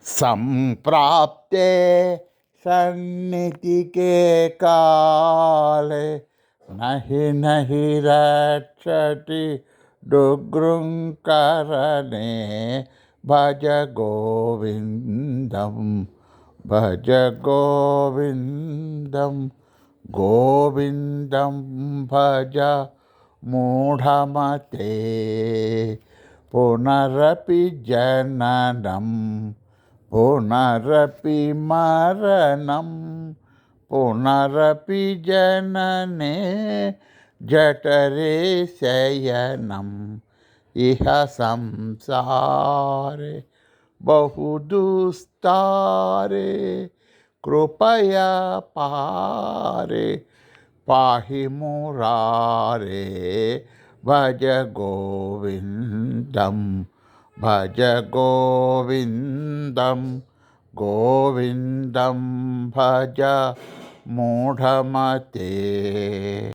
संप्राप्ते सन्निधिके काले नहि रक्षति दुग्रुङ्करणे भज गोविन्दं भज गोविन्दं गोविन्दं भज मूढमते पुनरपि जननं पुनरपि मरणं पुनरपि जनने जठरे शयनम् इह संसारे बहुदुस्तारे कृपया पारे पाहि मुरारे भज गोविन्दं भज गोविन्दं गोविन्दं भज मूढमते।